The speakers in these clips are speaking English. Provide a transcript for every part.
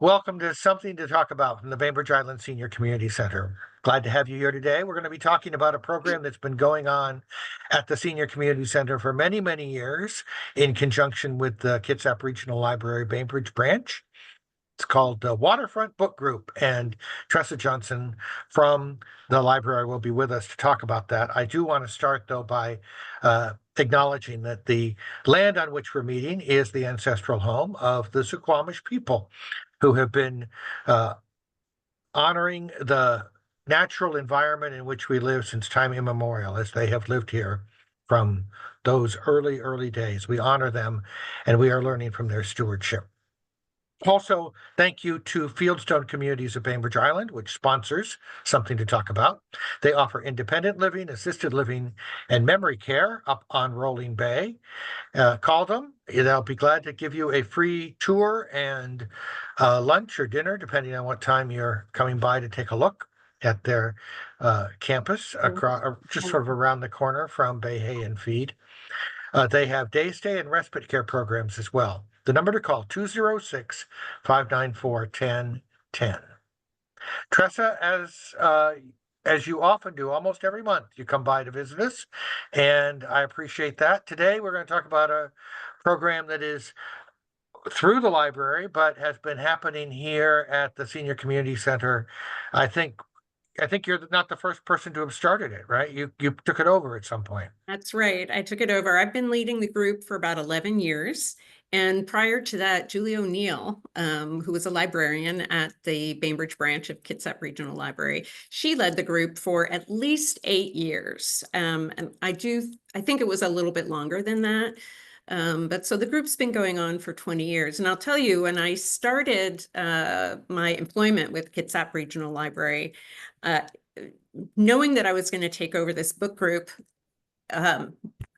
Welcome to Something to Talk About from the Bainbridge Island Senior Community Center. Glad to have you here today. We're going to be talking about a program that's been going on at the Senior Community Center for many, many years in conjunction with the Kitsap Regional Library-Bainbridge branch. It's called the Waterfront Book Group, and Tressa Johnson from the library will be with us to talk about that. I do want to start, though, by acknowledging that the land on which we're meeting is the ancestral home of the Suquamish people, who have been honoring the natural environment in which we live since time immemorial, as they have lived here from those early, early days. We honor them, and we are learning from their stewardship. Also, thank you to Fieldstone Communities of Bainbridge Island, which sponsors Something to Talk About. They offer independent living, assisted living, and memory care up on Rolling Bay. Call them. They'll be glad to give you a free tour and lunch or dinner, depending on what time you're coming by to take a look at their campus, across, just sort of around the corner from Bay Hay and Feed. They have day stay and respite care programs as well. The number to call, 206-594-1010. Tressa, as you often do, almost every month, you come by to visit us, and I appreciate that. Today, we're going to talk about a program that is through the library, but has been happening here at the Senior Community Center. I think you're not the first person to have started it, right? You took it over at some point. That's right. I took it over. I've been leading the group for about 11 years. And prior to that, Julie O'Neill, who was a librarian at the Bainbridge branch of Kitsap Regional Library, she led the group for at least 8 years. And I think it was a little bit longer than that. But so the group's been going on for 20 years. And I'll tell you, when I started my employment with Kitsap Regional Library, knowing that I was going to take over this book group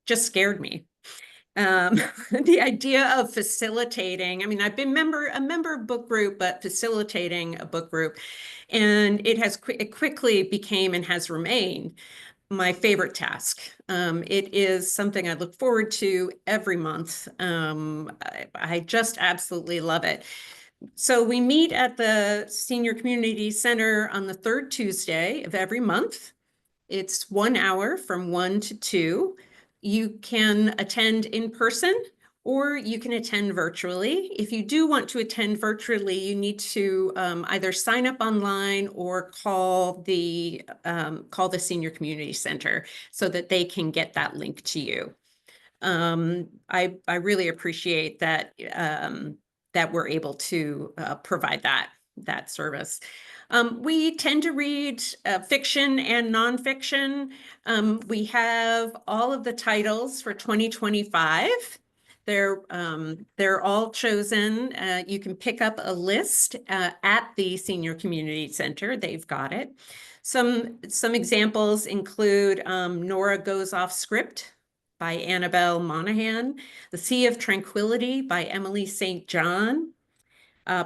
just scared me. The idea of facilitating, I mean, I've been a member of book group, but facilitating a book group, and it quickly became and has remained my favorite task. It is something I look forward to every month. I just absolutely love it. So we meet at the Senior Community Center on the third Tuesday of every month. It's 1 hour from 1 to 2. You can attend in person or you can attend virtually. If you do want to attend virtually, you need to either sign up online or call the Senior Community Center so that they can get that link to you. I really appreciate that that we're able to provide that service. We tend to read fiction and nonfiction. We have all of the titles for 2025. They're all chosen. You can pick up a list at the Senior Community Center. They've got it. Some examples include Nora Goes Off Script by Annabelle Monahan, The Sea of Tranquility by Emily St. John,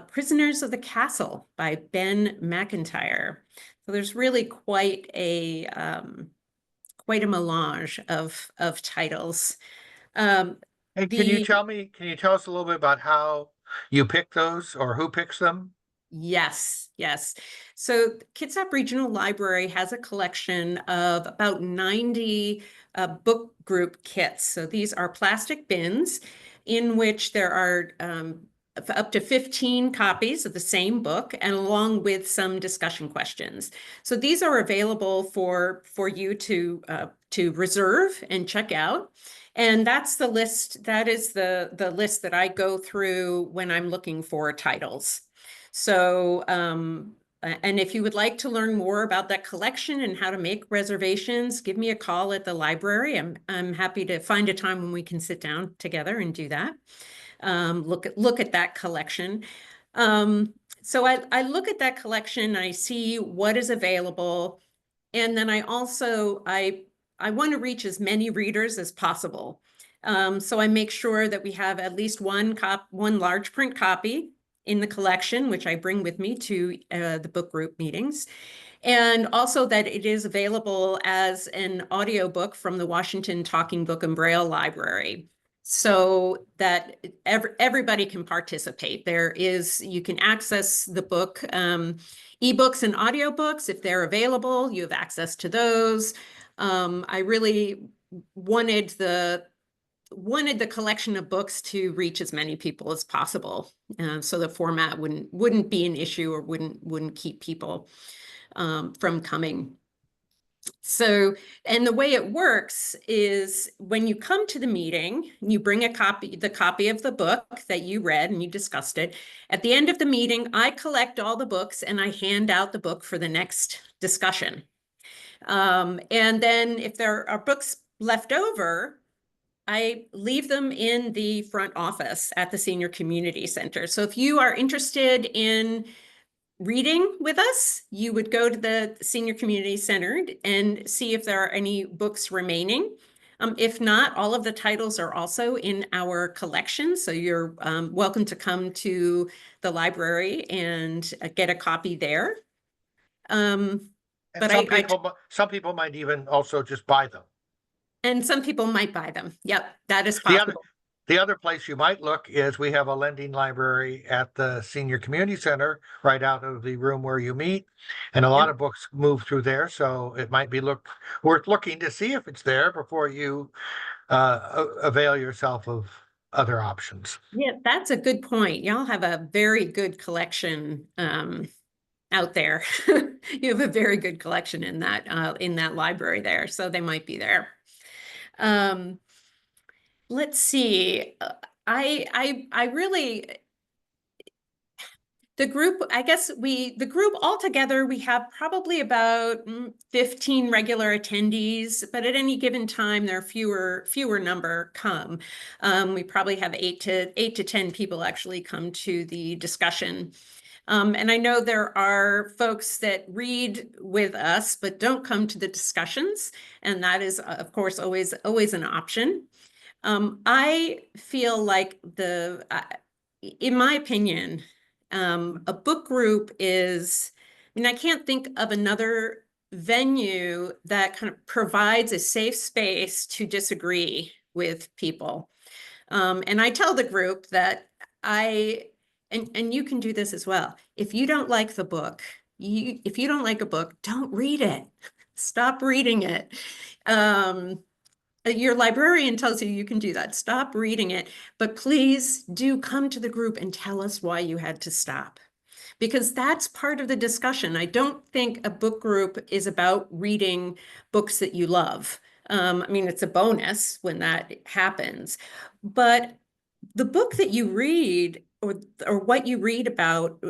Prisoners of the Castle by Ben McIntyre. So there's really quite a melange of titles. Hey, can you tell us a little bit about how you pick those or who picks them? Yes. So Kitsap Regional Library has a collection of about 90 book group kits. So these are plastic bins in which there are up to 15 copies of the same book, and along with some discussion questions. So these are available for you to reserve and check out. And that's the list. That is the list that I go through when I'm looking for titles. So, and if you would like to learn more about that collection and how to make reservations, give me a call at the library. I'm happy to find a time when we can sit down together and do that. Look at that collection. So I look at that collection, I see what is available, and then I want to reach as many readers as possible. So I make sure that we have at least one large print copy in the collection, which I bring with me to the book group meetings, and also that it is available as an audiobook from the Washington Talking Book and Braille Library. so that everybody can participate. You can access the book, ebooks and audiobooks if they're available. You have access to those. I really wanted the collection of books to reach as many people as possible, so the format wouldn't be an issue or wouldn't keep people from coming. So, and the way it works is when you come to the meeting, you bring the copy of the book that you read and you discussed it. At the end of the meeting, I collect all the books and I hand out the book for the next discussion. And then if there are books left over, I leave them in the front office at the Senior Community Center. So if you are interested in reading with us, you would go to the Senior Community Center and see if there are any books remaining. If not, all of the titles are also in our collection. So you're welcome to come to the library and get a copy there. And But some people might even also just buy them. And some people might buy them. Yep, that is The possible. the other place you might look is we have a lending library at the Senior Community Center, right out of the room where you meet. And a lot of books move through there, so it might be worth looking to see if it's there before you avail yourself of other options. Yeah, that's a good point. Y'all have a very good collection out there. You have a very good collection in that library there, so they might be there. Let's see. I really, the group, I guess the group altogether, we have probably about 15 regular attendees, but at any given time, there are fewer number come. We probably have 8 to 10 people actually come to the discussion. And I know there are folks that read with us, but don't come to the discussions. And that is, of course, always an option. I feel like in my opinion, a book group is, I mean, I can't think of another venue that kind of provides a safe space to disagree with people. And I tell the group that and you can do this as well. If you don't like the book, if you don't like a book, don't read it. Stop reading it. Your librarian tells you can do that. Stop reading it, but please do come to the group and tell us why you had to stop, because that's part of the discussion. I don't think a book group is about reading books that you love. I mean, it's a bonus when that happens, but the book that you read or what you read about,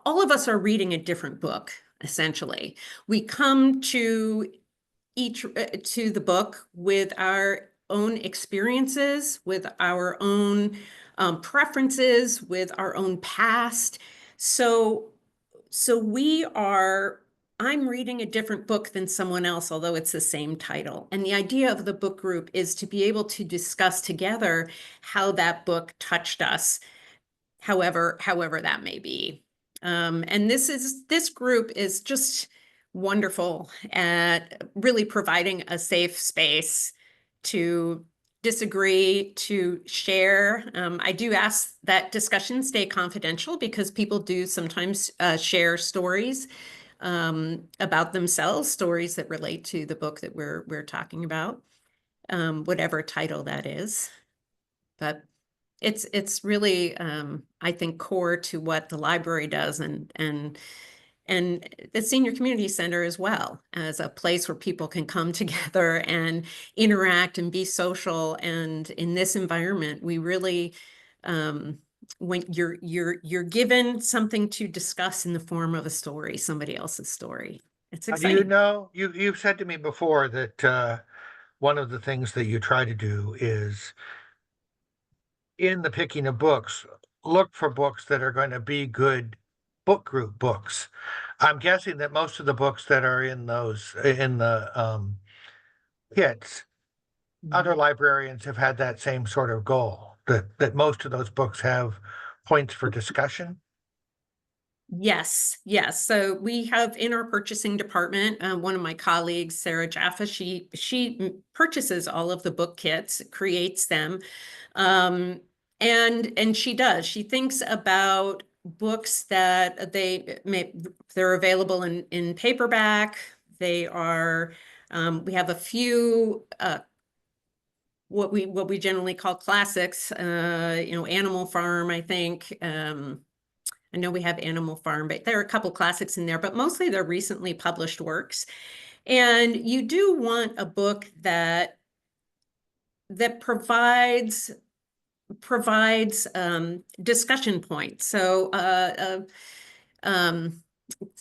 all of us are reading a different book, essentially. We come to the book with our own experiences, with our own preferences, with our own past. So I'm reading a different book than someone else, although it's the same title. And the idea of the book group is to be able to discuss together how that book touched us, however that may be. And this group is just wonderful at really providing a safe space to disagree, to share. I do ask that discussions stay confidential because people do sometimes share stories about themselves, stories that relate to the book that we're talking about, whatever title that is. But it's really, I think, core to what the library does and the Senior Community Center as well, as a place where people can come together and interact and be social. And in this environment, we really, when you're given something to discuss in the form of a story, somebody else's story. It's Do exciting. you've said to me before that one of the things that you try to do is, in the picking of books, look for books that are going to be good book group books. I'm guessing that most of the books that are in the kits, other librarians have had that same sort of goal, that most of those books have points for discussion. Yes, yes. So we have in our purchasing department, one of my colleagues, Sarah Jaffa, she purchases all of the book kits, creates them. Um, and she does. She thinks about books that they're available in paperback. They are, we have a few what we generally call classics, Animal Farm, I think. I know we have Animal Farm, but there are a couple classics in there, but mostly they're recently published works. And you do want a book that provides discussion points. So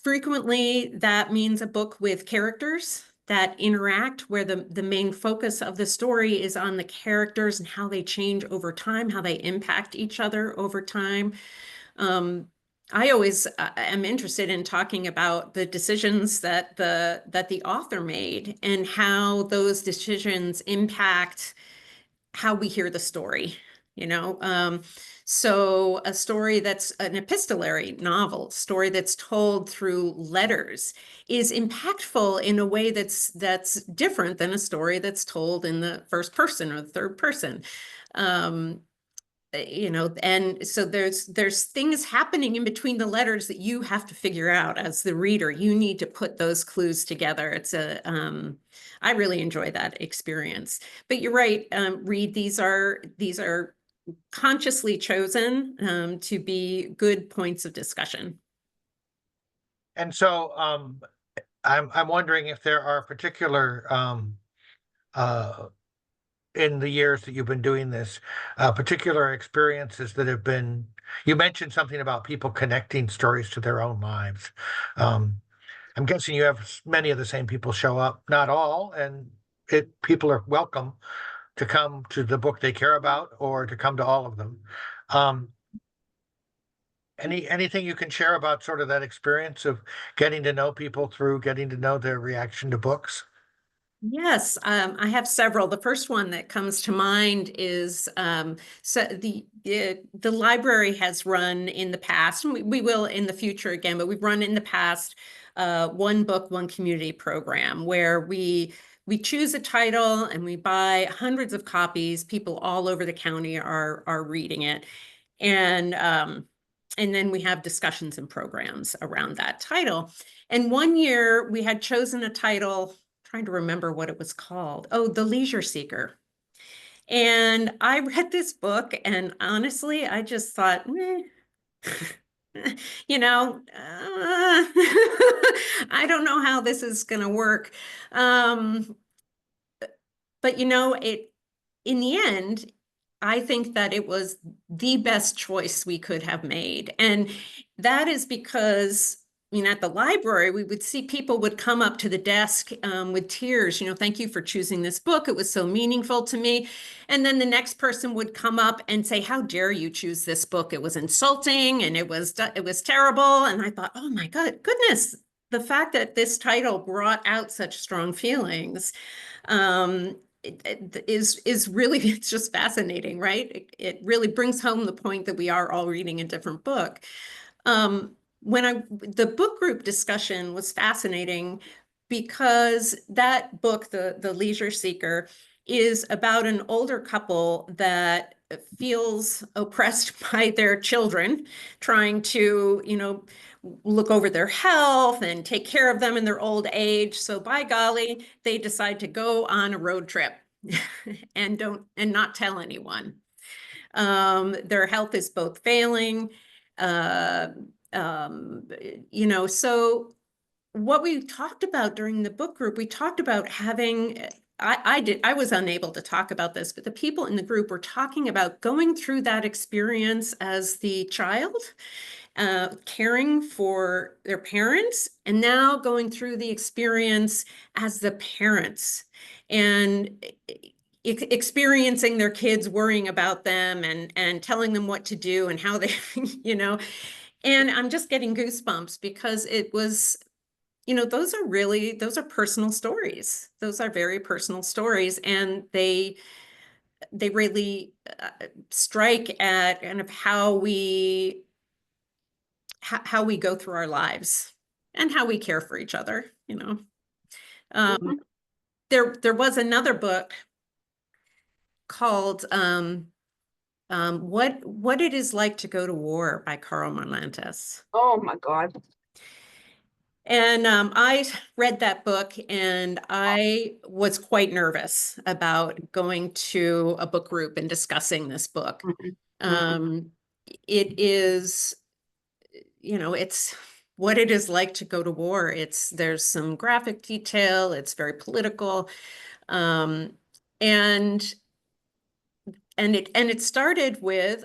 frequently that means a book with characters that interact, where the main focus of the story is on the characters and how they change over time, how they impact each other over time. I always am interested in talking about the decisions that the author made and how those decisions impact how we hear the story, you know? So a story that's an epistolary novel, story that's told through letters, is impactful in a way that's different than a story that's told in the first person or the third person. Um, and so there's things happening in between the letters that you have to figure out as the reader. You need to put those clues together. I really enjoy that experience. But you're right, Reed, these are consciously chosen to be good points of discussion. And so I'm wondering if there are particular uh, in the years that you've been doing this, particular experiences that have been. You mentioned something about people connecting stories to their own lives. Um, I'm guessing you have many of the same people show up, not all, and people are welcome to come to the book they care about or to come to all of them. Um, anything you can share about sort of that experience of getting to know people through getting to know their reaction to books? Yes, I have several. The first one that comes to mind is so the library has run in the past, and we will in the future again, but we've run in the past one book, one community program where we choose a title and we buy hundreds of copies. People all over the county are reading it, and and then we have discussions and programs around that title. And one year we had chosen a title, trying to remember what it was called. Oh, The Leisure Seeker. And I read this book, and honestly, I just thought, you know, I don't know how this is going to work. Um, but in the end, I think that it was the best choice we could have made. And that is because, at the library, we would see people would come up to the desk with tears, thank you for choosing this book. It was so meaningful to me. And then the next person would come up and say, how dare you choose this book? It was insulting and it was terrible. And I thought, oh my goodness, the fact that this title brought out such strong feelings is really, it's just fascinating, right? It really brings home the point that we are all reading a different book. The book group discussion was fascinating because that book, the Leisure Seeker, is about an older couple that feels oppressed by their children, trying to, look over their health and take care of them in their old age. So by golly, they decide to go on a road trip and not tell anyone. Their health is both failing. Uh, so what we talked about during the book group, we talked about having, I was unable to talk about this, but the people in the group were talking about going through that experience as the child, caring for their parents, and now going through the experience as the parents and experiencing their kids worrying about them and telling them what to do and how they, and I'm just getting goosebumps because it was, those are personal stories. Those are very personal stories, and they really strike at kind of how how we go through our lives and how we care for each other, you know. Mhm. There was another book called What It Is Like to Go to War by Carl Marlantes. Oh my God. And I read that book and I was quite nervous about going to a book group and discussing this book. Mhm. It is, you know, it's what it is like to go to war. There's some graphic detail, it's very political. And it started with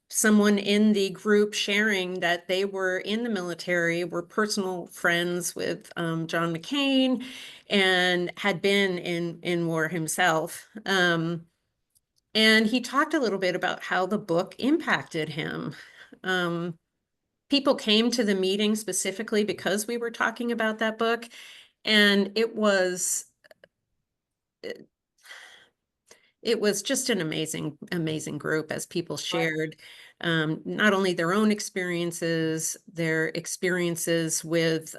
someone in the group sharing that they were in the military, were personal friends with John McCain, and had been in war himself. And he talked a little bit about how the book impacted him. People came to the meeting specifically because we were talking about that book, and it was just an amazing group as people shared not only their own experiences, their experiences with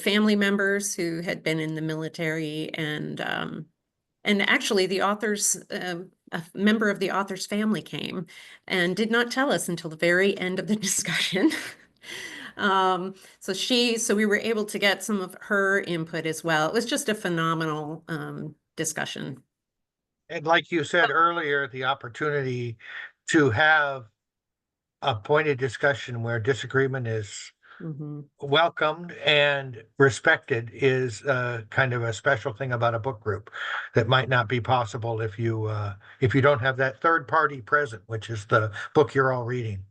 family members who had been in the military, and actually the author's a member of the author's family came and did not tell us until the very end of the discussion. So we were able to get some of her input as well. It was just a phenomenal discussion. And like you said earlier, the opportunity to have a pointed discussion where disagreement is Mhm. welcomed and respected is kind of a special thing about a book group that might not be possible if you don't have that third party present, which is the book you're all reading.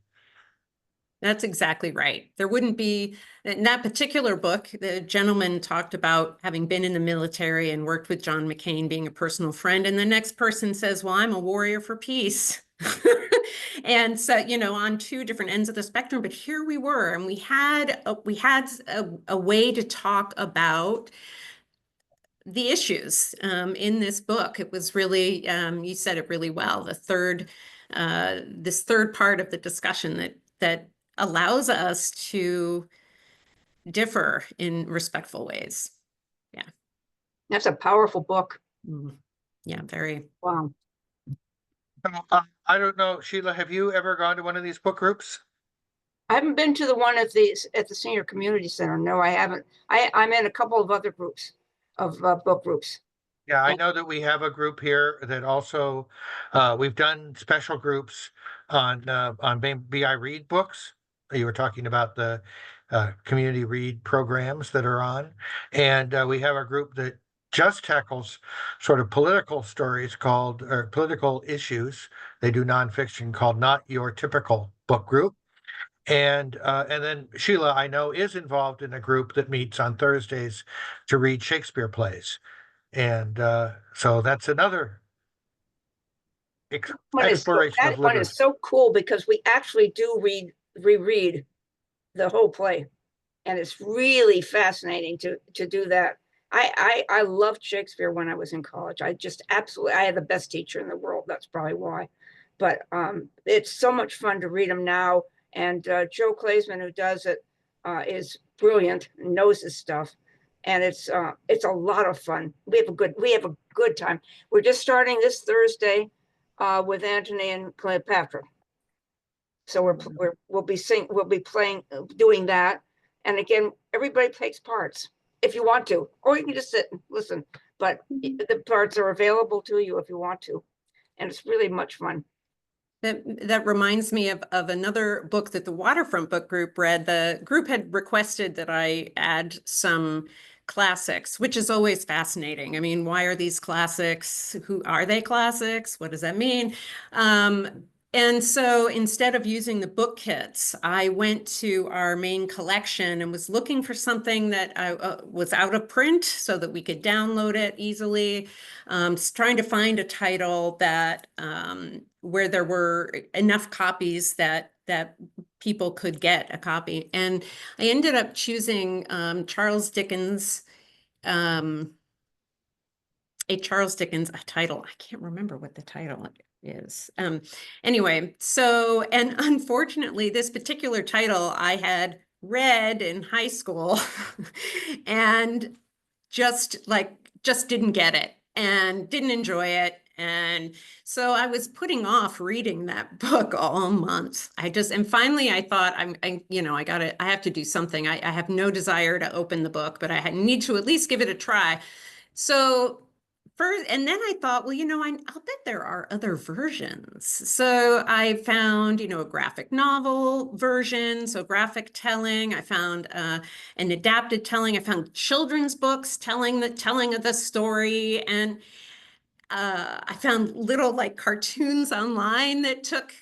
That's exactly right. There wouldn't be, in that particular book, the gentleman talked about having been in the military and worked with John McCain, being a personal friend. And the next person says, well, I'm a warrior for peace. And so, you know, on two different ends of the spectrum, but here we were, and we had a way to talk about the issues in this book. It was really, you said it really well, this third part of the discussion that allows us to differ in respectful ways. Yeah. That's a powerful book. Mm. Yeah, very. Wow. I don't know, Sheila, have you ever gone to one of these book groups? I haven't been to the one at the Senior Community Center. No, I haven't. I'm in a couple of other groups of book groups. Yeah, I know that we have a group here that also, we've done special groups on BI Read books. You were talking about the community read programs that are on, and we have a group that just tackles sort of political stories called or political issues. They do nonfiction called Not Your Typical Book Group. And then Sheila, I know, is involved in a group that meets on Thursdays to read Shakespeare plays. And so that's another exploration That of one literature. is so cool because we actually do reread the whole play, and it's really fascinating to do that. I loved Shakespeare when I was in college. I had the best teacher in the world. That's probably why. But it's so much fun to read them now. And Joe Claysman, who does it, is brilliant, knows his stuff, and it's a lot of fun. We have a good time. We're just starting this Thursday with Antony and Cleopatra. So we'll be playing, doing that. And again, everybody takes parts if you want to, or you can just sit and listen. But the parts are available to you if you want to, and it's really much fun. That reminds me of another book that the Waterfront Book Group read. The group had requested that I add some classics, which is always fascinating. I mean, why are these classics? Who are they classics? What does that mean? And so instead of using the book kits, I went to our main collection and was looking for something that was out of print so that we could download it easily. Trying to find a title that where there were enough copies that people could get a copy. And I ended up choosing Charles Dickens, a Charles Dickens title. I can't remember what the title is. Anyway, so, and unfortunately, this particular title I had read in high school and just didn't get it and didn't enjoy it. And so I was putting off reading that book all month. And finally I thought, I have to do something. I have no desire to open the book, but need to at least give it a try. So and then I thought, well, I'll bet there are other versions. So I found, a graphic novel version, so graphic telling. I found an adapted telling. I found children's books telling of the story, and I found little like cartoons online that took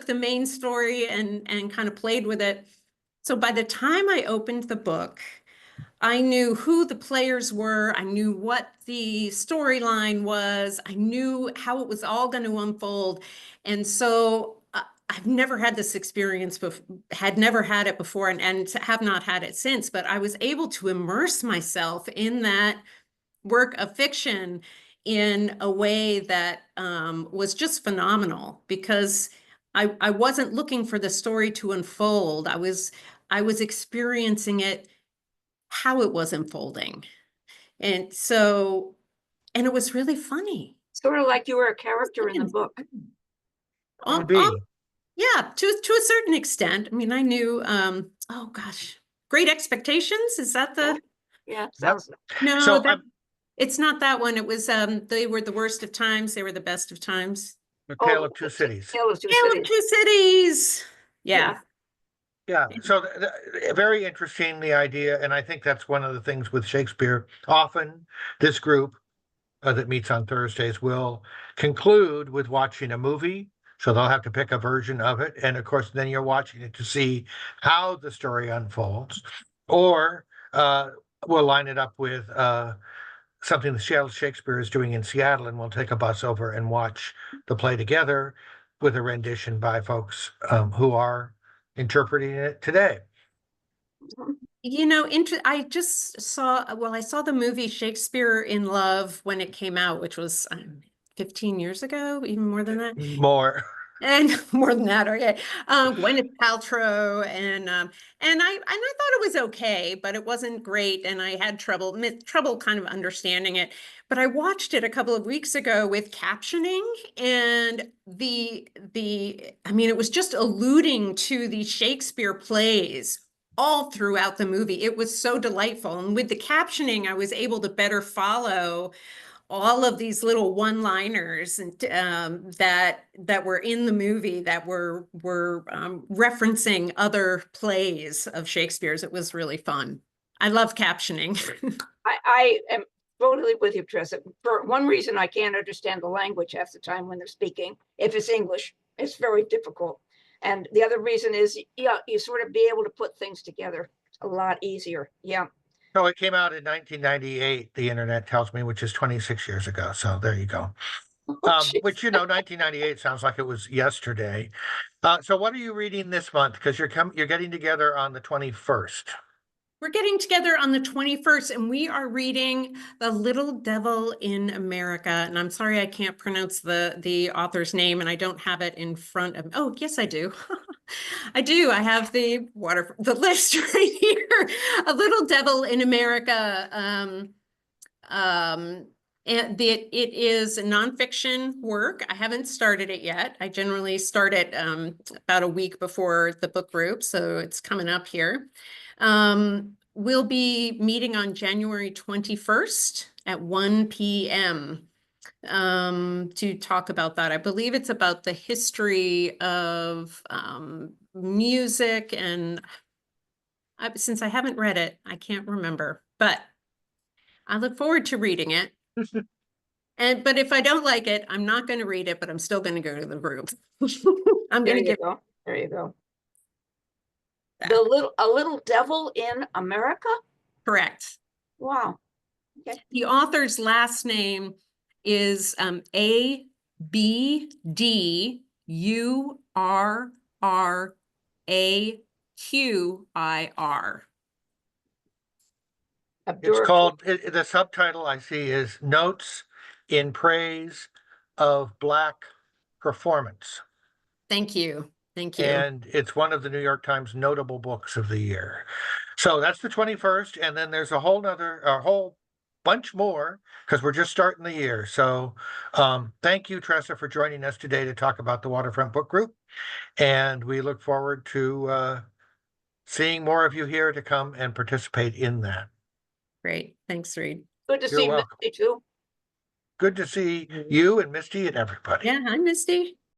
the main story and kind of played with it. So by the time I opened the book, I knew who the players were. I knew what the storyline was. I knew how it was all going to unfold. And so I've never had this experience, had never had it before, and have not had it since. But I was able to immerse myself in that work of fiction in a way that was just phenomenal, because I wasn't looking for the story to unfold. I was experiencing it, how it was unfolding. And it was really funny. Sort of like you were a character in the book. Yeah, to a certain extent. I mean, I knew, oh gosh, Great Expectations. Is that the? Yeah. No, So it's not that one. It was, they were the worst of times. They were the best of times. The Tale of Two Cities. Tale of Two Tale of Two Cities. Yeah. Yeah, so very interesting, the idea, and I think that's one of the things with Shakespeare. Often, this group that meets on Thursdays will conclude with watching a movie, so they'll have to pick a version of it, and of course, then you're watching it to see how the story unfolds, or we'll line it up with something that Shakespeare is doing in Seattle, and we'll take a bus over and watch the play together with a rendition by folks who are interpreting it today. I just saw, I saw the movie Shakespeare in Love when it came out, which was 15 years ago, even more than that. More. And more than that, okay. Gwyneth Paltrow, and I thought it was okay, but it wasn't great, and I had trouble kind of understanding it. But I watched it a couple of weeks ago with captioning, and it was just alluding to the Shakespeare plays all throughout the movie. It was so delightful, and with the captioning, I was able to better follow all of these little one-liners and that were in the movie that were referencing other plays of Shakespeare's. It was really fun. I love captioning. I am totally with you, Tressa. For one reason, I can't understand the language half the time when they're speaking. If it's English, it's very difficult. And the other reason is, you sort of be able to put things together a lot easier. Yeah. No, it came out in 1998, the internet tells me, which is 26 years ago. So there you go. Which, 1998 sounds like it was yesterday. So what are you reading this month? Because you're getting together on the 21st. We're getting together on the 21st, and we are reading The Little Devil in America. And I'm sorry I can't pronounce the author's name, and I don't have it in front of me. Oh, yes, I do. I do. I have the list right here. A Little Devil in America. And it is a nonfiction work. I haven't started it yet. I generally start it about a week before the book group, so it's coming up here. We'll be meeting on January 21st at 1 p.m. To talk about that. I believe it's about the history of music, and since I haven't read it, I can't remember, but I look forward to reading it. But if I don't like it, I'm not going to read it, but I'm still going to go to the group. I'm going to give. There you go. A Little Devil in America? Correct. Wow. Okay. The author's last name is Abdurraqir. It's called, the subtitle I see is Notes in Praise of Black performance. Thank you. Thank you. And it's one of the New York Times notable books of the year. So that's the 21st, and then there's a whole bunch more because we're just starting the year. So thank you, Tressa, for joining us today to talk about the Waterfront Book Group. And we look forward to seeing more of you here to come and participate in that. Great. Thanks, Reed. Good to You're see welcome. Misty too. Good to see you and Misty and everybody. Yeah, hi, Misty.